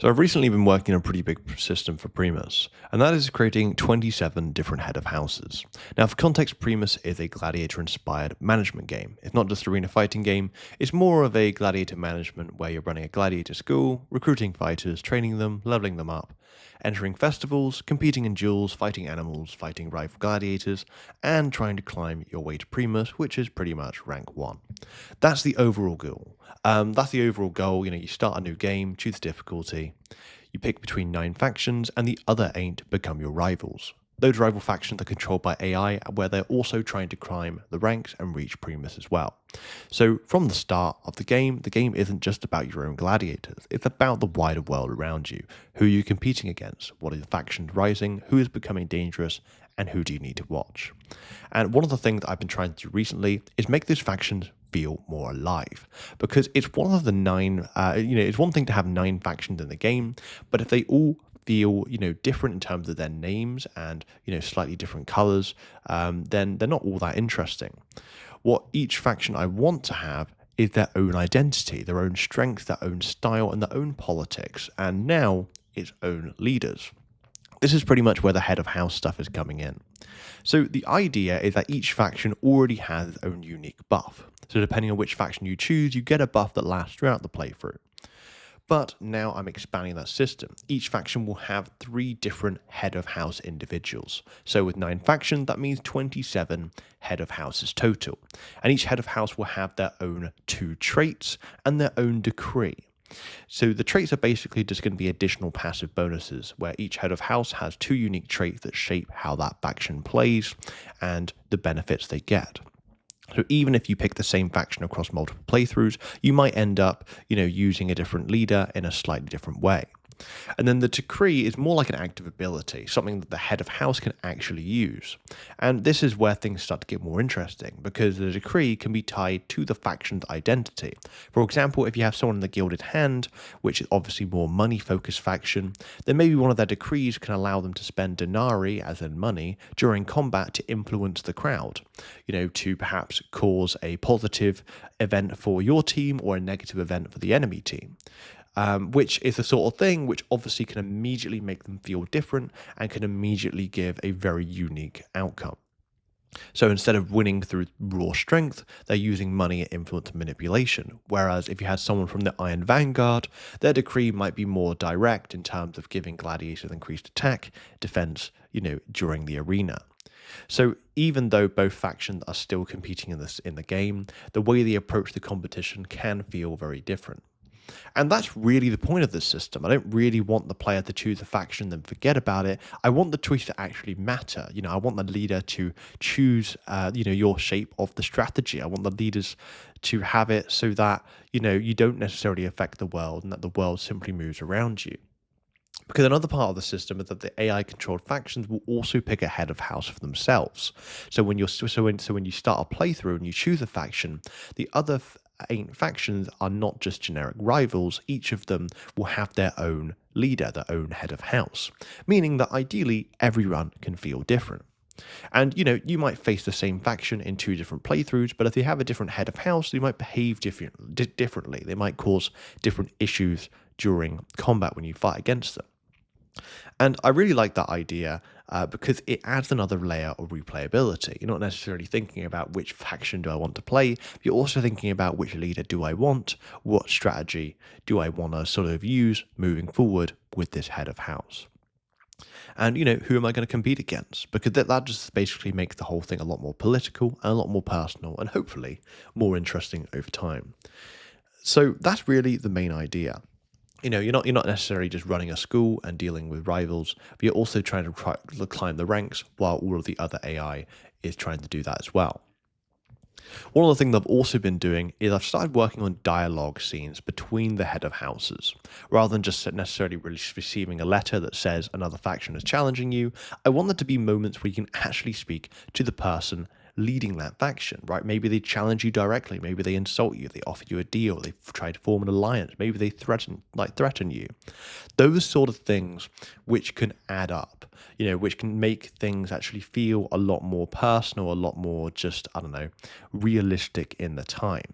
So I've recently been working on a pretty big system for Primus, and that is creating 27 different head of houses. Now, for context, Primus is a gladiator-inspired management game. It's not just an arena fighting game, it's more of a gladiator management where you're running a gladiator school, recruiting fighters, training them, leveling them up, entering festivals, competing in duels, fighting animals, fighting rival gladiators, and trying to climb your way to Primus, which is pretty much rank 1. That's the overall goal. You start a new game, choose the difficulty, you pick between 9 factions, and the other 8 become your rivals. Those rival factions are controlled by AI, where they're also trying to climb the ranks and reach Primus as well. So, from the start of the game isn't just about your own gladiators, it's about the wider world around you. Who are you competing against? What are the factions rising? Who is becoming dangerous? And who do you need to watch? And one of the things I've been trying to do recently is make those factions feel more alive, because it's one of the 9 it's one thing to have 9 factions in the game, but if they all feel different in terms of their names and slightly different colors, then they're not all that interesting. What each faction I want to have is their own identity, their own strength, their own style, and their own politics, and now its own leaders. This is pretty much where the head of house stuff is coming in. So the idea is that each faction already has its own unique buff. So depending on which faction you choose, you get a buff that lasts throughout the playthrough. But now I'm expanding that system. Each faction will have 3 different head of house individuals. So with 9 factions, that means 27 head of houses total. And each head of house will have their own 2 traits and their own decree. So the traits are basically just going to be additional passive bonuses, where each head of house has 2 unique traits that shape how that faction plays and the benefits they get. So even if you pick the same faction across multiple playthroughs, you might end up, using a different leader in a slightly different way. And then the decree is more like an active ability, something that the head of house can actually use. And this is where things start to get more interesting, because the decree can be tied to the faction's identity. For example, if you have someone in the Gilded Hand, which is obviously more money-focused faction, then maybe one of their decrees can allow them to spend denarii, as in money, during combat to influence the crowd, to perhaps cause a positive event for your team or a negative event for the enemy team. Which is the sort of thing which obviously can immediately make them feel different and can immediately give a very unique outcome. So instead of winning through raw strength, they're using money, influence, and manipulation. Whereas if you had someone from the Iron Vanguard, their decree might be more direct in terms of giving gladiators increased attack, defense, during the arena. So even though both factions are still competing in the game, the way they approach the competition can feel very different. And that's really the point of this system. I don't really want the player to choose a faction then forget about it. I want the choice to actually matter. I want the leader to choose, your shape of the strategy. I want the leaders to have it so that, you don't necessarily affect the world and that the world simply moves around you. Because another part of the system is that the AI-controlled factions will also pick a head of house for themselves. So when you start a playthrough and you choose a faction, the other 8 factions are not just generic rivals. Each of them will have their own leader, their own head of house, meaning that ideally every run can feel different. And you might face the same faction in 2 different playthroughs, but if they have a different head of house, they might behave differently. They might cause different issues during combat when you fight against them. And I really like that idea because it adds another layer of replayability. You're not necessarily thinking about which faction do I want to play, but you're also thinking about which leader do I want, what strategy do I want to sort of use moving forward with this head of house. And, who am I going to compete against? Because that just basically makes the whole thing a lot more political and a lot more personal and hopefully more interesting over time. So that's really the main idea. You're not necessarily just running a school and dealing with rivals, but you're also trying to climb the ranks while all of the other AI is trying to do that as well. One of the things I've also been doing is I've started working on dialogue scenes between the head of houses. Rather than just necessarily receiving a letter that says another faction is challenging you, I want there to be moments where you can actually speak to the person leading that faction, right? Maybe they challenge you directly, maybe they insult you, they offer you a deal, they try to form an alliance, maybe they threaten you. Those sort of things which can add up, which can make things actually feel a lot more personal, a lot more just, realistic in the time.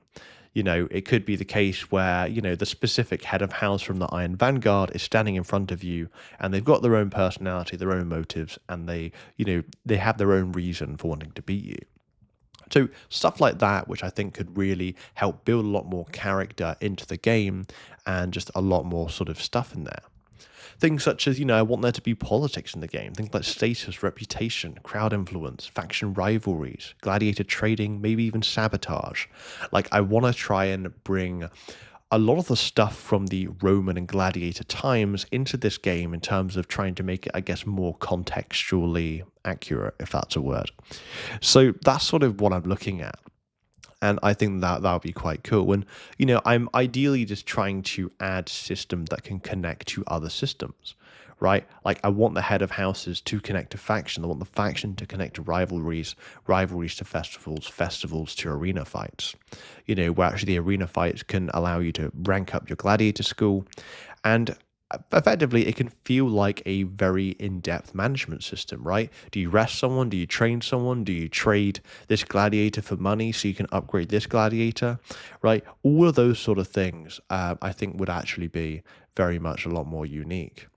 It could be the case where, the specific head of house from the Iron Vanguard is standing in front of you and they've got their own personality, their own motives, and they have their own reason for wanting to beat you. So stuff like that, which I think could really help build a lot more character into the game and just a lot more sort of stuff in there. Things such as, I want there to be politics in the game, things like status, reputation, crowd influence, faction rivalries, gladiator trading, maybe even sabotage. Like, I want to try and bring a lot of the stuff from the Roman and gladiator times into this game in terms of trying to make it, I guess, more contextually accurate, if that's a word. So that's sort of what I'm looking at. And I think that would be quite cool. And, I'm ideally just trying to add systems that can connect to other systems, right? Like, I want the head of houses to connect to faction. I want the faction to connect to rivalries, rivalries to festivals, festivals to arena fights. Where actually the arena fights can allow you to rank up your gladiator school. And effectively, it can feel like a very in-depth management system, right? Do you rest someone? Do you train someone? Do you trade this gladiator for money so you can upgrade this gladiator, right? All of those sort of things, I think would actually be very much a lot more unique.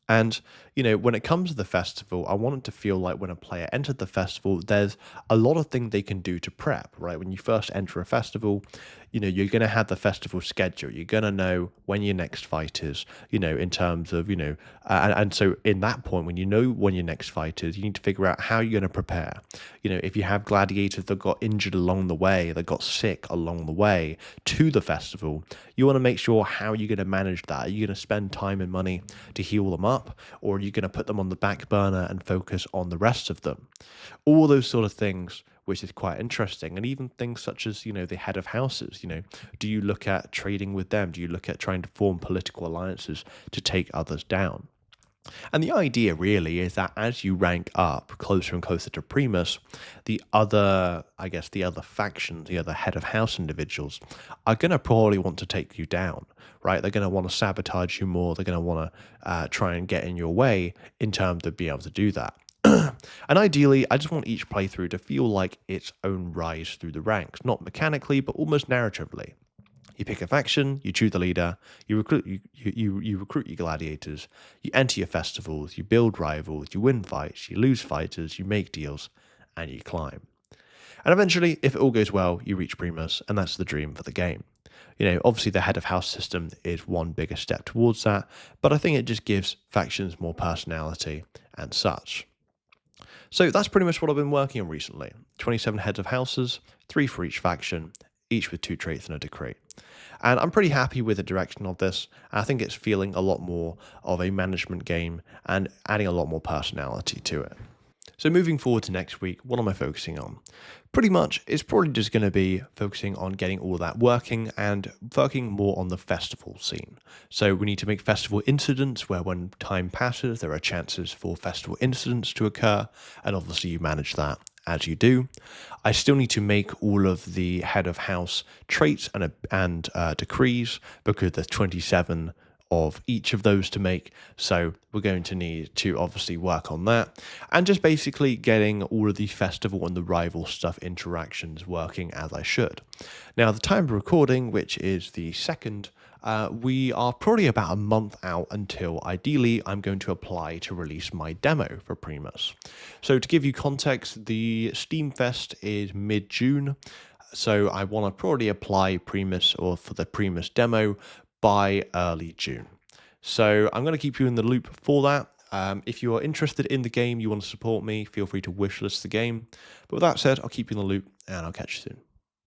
And, when it comes to the festival, I want it to feel like when a player entered the festival, there's a lot of things they can do to prep, right? When you first enter a festival, you're going to have the festival schedule. You're going to know when your next fight is, in terms of, and so in that point, when you know when your next fight is, you need to figure out how you're going to prepare. If you have gladiators that got injured along the way, that got sick along the way to the festival, you want to make sure how you're going to manage that. Are you going to spend time and money to heal them up, or are you going to put them on the back burner and focus on the rest of them? All those sort of things, which is quite interesting. And even things such as, the head of houses, do you look at trading with them? Do you look at trying to form political alliances to take others down? And the idea really is that as you rank up closer and closer to Primus, the other factions, the other head of house individuals are going to probably want to take you down, right? They're going to want to sabotage you more. They're going to want to try and get in your way in terms of being able to do that. And ideally, I just want each playthrough to feel like its own rise through the ranks, not mechanically, but almost narratively. You pick a faction, you choose the leader, you recruit you recruit your gladiators, you enter your festivals, you build rivals, you win fights, you lose fighters, you make deals, and you climb. And eventually, if it all goes well, you reach Primus, and that's the dream for the game. Obviously the head of house system is one bigger step towards that, but I think it just gives factions more personality and such. So that's pretty much what I've been working on recently. 27 heads of houses, 3 for each faction, each with 2 traits and a decree. And I'm pretty happy with the direction of this. I think it's feeling a lot more of a management game and adding a lot more personality to it. So moving forward to next week, what am I focusing on? Pretty much, it's probably just going to be focusing on getting all that working and working more on the festival scene. So we need to make festival incidents where when time passes, there are chances for festival incidents to occur. And obviously you manage that as you do. I still need to make all of the head of house traits and decrees because there's 27 of each of those to make, so we're going to need to obviously work on that, and just basically getting all of the festival and the rival stuff interactions working as I should. Now, the time of recording, which is the 2nd, we are probably about a month out until ideally I'm going to apply to release my demo for Primus. So to give you context, the Steam Fest is mid-June, so I want to probably apply Primus or for the Primus demo by early June. So I'm going to keep you in the loop for that. If you are interested in the game, you want to support me, feel free to wishlist the game. But with that said, I'll keep you in the loop and I'll catch you soon.